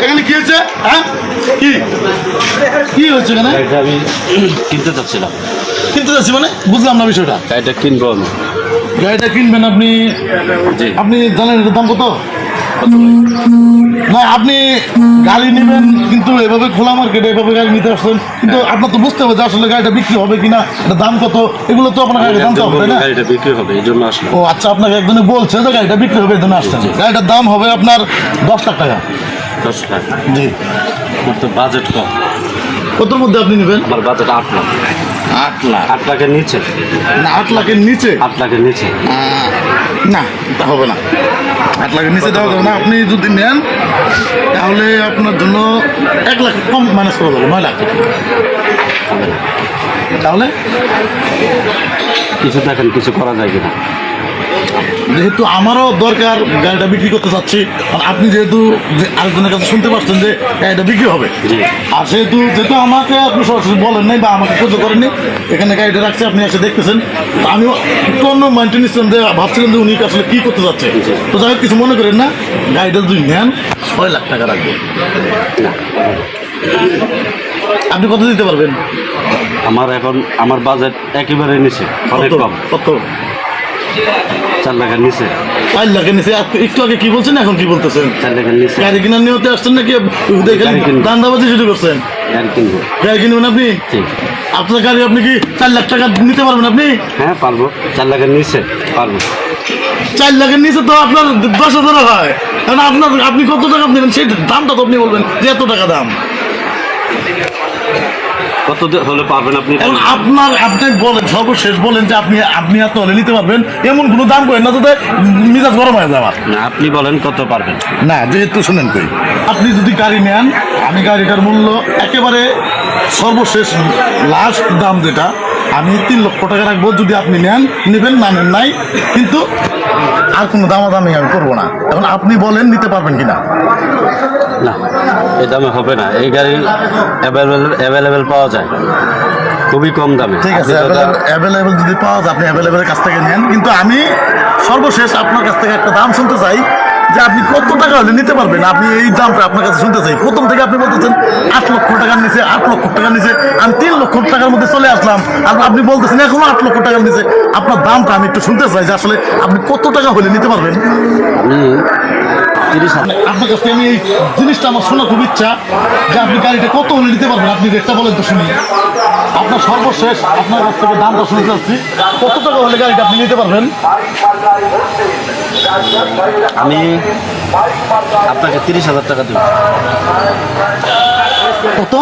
এখানে কি হয়েছে? হ্যাঁ, কি কি হয়েছে এখানে? এটা আমি কিনতে চাচ্ছিলাম। কিনতে যাচ্ছি মানে বুঝলাম না বিষয়টা। এটা কিনবো আমি। গাড়িটা কিনবেন আপনি? জি। আপনি জানেন এটার দাম কত? না, আপনি গাড়ি নেবেন কিন্তু এভাবে খোলা মার্কেটে এভাবে গাড়ি নিতে আসছেন, কিন্তু আপনার তো বুঝতে হবে যে আসলে গাড়িটা বিক্রি হবে কিনা, এটা দাম কত, এগুলো তো আপনার গাড়ির দাম তো হবে, তাই না? গাড়িটা বিক্রি হবে এই জন্য আসলাম। ও আচ্ছা, আপনাকে একজনে বলছে যে গাড়িটা বিক্রি হবে এই জন্য আসছেন। গাড়িটার দাম হবে আপনার 10 লাখ টাকা। 10 লাখ? জি। আমার তো বাজেট কম। কতর মধ্যে আপনি নেবেন? আমার বাজেট 8 লাখ। 8 লাখ? 8 লাখের নিচে। না, 8 লাখের নিচে? 8 লাখের নিচে না, তা হবে না। 8 লাখের নিচে দেওয়া যাবে না। আপনি যদি নেন তাহলে আপনার জন্য 1 লাখ কম মাইনাস করা যাবে, 9 লাখ। তাহলে কিছু দেখেন, কিছু করা যায় কিনা। যেহেতু আমারও দরকার, গাড়িটা বিক্রি করতে চাচ্ছি, আর আপনি যেহেতু আরেকজনের কাছে শুনতে পাচ্ছেন যে গাড়িটা বিক্রি হবে, জি। আর যেহেতু আমাকে আপনি সরাসরি বলেন নাই বা আমাকে সহ্য করেননি, এখানে গাড়িটা রাখছে, আপনি এসে দেখতেছেন, তো আমিও একটু অন্য মাইন্ডে নিচ্ছিলাম যে ভাবছিলাম যে উনি আসলে কী করতে যাচ্ছে। তো যাই হোক, কিছু মনে করেন না, গাড়িটা যদি নেন 6 লাখ টাকা রাখবেন। আপনি কত দিতে পারবেন? আমার বাজেট একেবারে নিচে, অনেক কম। কত? 4 লাখের নিচে। 4 লাখের নিচে? একটু আগে কি বলছেন, এখন কি বলতেছেন? 4 লাখের নিচে গাড়ি কিনার নিয়তে আসছেন নাকি দান্দাবাজি শুরু করছেন? গাড়ি কিনবো। গাড়ি কিনবেন আপনি? ঠিক। আপনার গাড়ি আপনি কি 4 লাখ টাকা নিতে পারবেন আপনি? হ্যাঁ পারবো, 4 লাখের নিচে পারবো। 4 লাখের নিচে তো আপনার 10,000 হয়, কারণ আপনি কত টাকা নেবেন সেই দামটা তো আপনি বলবেন যে এত টাকা দাম। কত হলে পারবেন আপনি? এখন আপনি বলেন, সর্বশেষ বলেন যে আপনি এত হলে নিতে পারবেন, এমন কোনো দাম করেন না যাতে মিজাজ গরম হয়ে যাওয়ার। না, আপনি বলেন কত পারবেন। না, যেহেতু শুনেন কই, আপনি যদি গাড়ি নেন, আমি গাড়িটার মূল্য একেবারে সর্বশেষ লাস্ট দাম যেটা, আমি 3 লক্ষ টাকা রাখবো। যদি আপনি নেবেন, না নেন নাই, কিন্তু আর কোনো দামাদামি আমি করবো না। এখন আপনি বলেন নিতে পারবেন কিনা। না, এই দামে হবে না। এই গাড়ি অ্যাভেলেবেল পাওয়া যায় খুবই কম দামে। ঠিক আছে, অ্যাভেলেবেল যদি পাওয়া যায় আপনি অ্যাভেলেবেলের কাছ থেকে নেন, কিন্তু আমি সর্বশেষ আপনার কাছ থেকে একটা দাম শুনতে চাই যে আপনি কত টাকা হলে নিতে পারবেন। আপনি এই দামটা আপনার কাছে শুনতে চাই। প্রথম থেকে আপনি বলতেছেন 8 লক্ষ টাকার নিচে, 8 লক্ষ টাকার নিচে। আমি 3 লক্ষ টাকার মধ্যে চলে আসলাম, আর আপনি বলতেছেন এখনো 8 লক্ষ টাকার নিচে। আপনার দামটা আমি একটু শুনতে চাই যে আসলে আপনি কত টাকা হলে নিতে পারবেন। আমি 30,000। আপনার কাছ থেকে আমি এই জিনিসটা আমার শোনা খুব ইচ্ছা যে আপনি গাড়িটা কত হলে নিতে পারবেন। আপনি রেটটা বলেন তো শুনি। আপনার সর্বশেষ আপনার কাছ থেকে দামটা শুনতে চাচ্ছি, কত টাকা হলে গাড়িটা আপনি নিতে পারবেন। আমি আপনাকে 30,000 টাকা দেব। কত?